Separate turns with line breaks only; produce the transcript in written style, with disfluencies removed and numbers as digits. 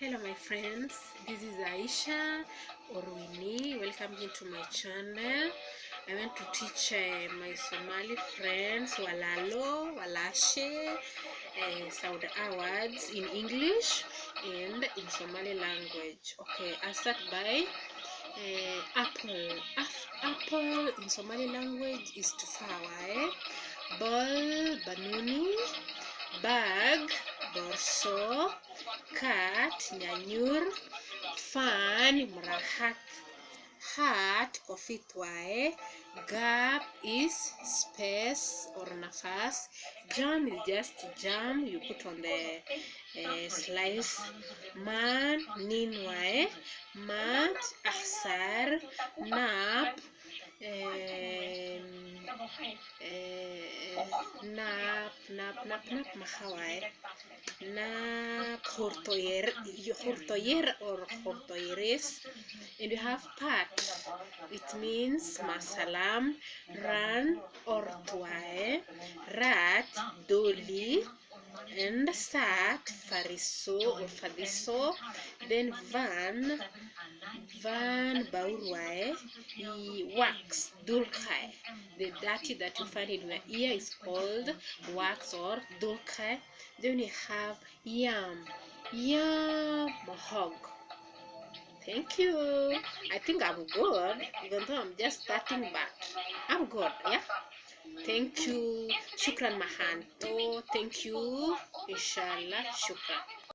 Hello my friends, this is Aisha or Winnie. Welcome into my channel. I want to teach my Somali friends Walalo, Walashe, Saudi words in English and in Somali language. Okay, I'll start by apple. Apple in Somali language is tufawa. Ball, banuni, bag, borso, cat, nyanyur, fan, mrahat, hat, kofitwae, gap is space or nafas, jam is just jam you put on the slice, man, ninwae, mat, akhsar, nap, nap mahawae, nap hurtoyer or hurtoyeres, and you have pat. It means masalam, run or tuae, rat, doli, and sat, fariso or fadiso, then van baurwae, wax, dulkai. The dirty that you find in your ear is called wax or dulkai. Then you have yam hog. Thank you. I think I'm good, even though I'm just starting, but I'm good. Yeah. Thank you. Shukran mahanto. Thank you. Inshallah. Shukran.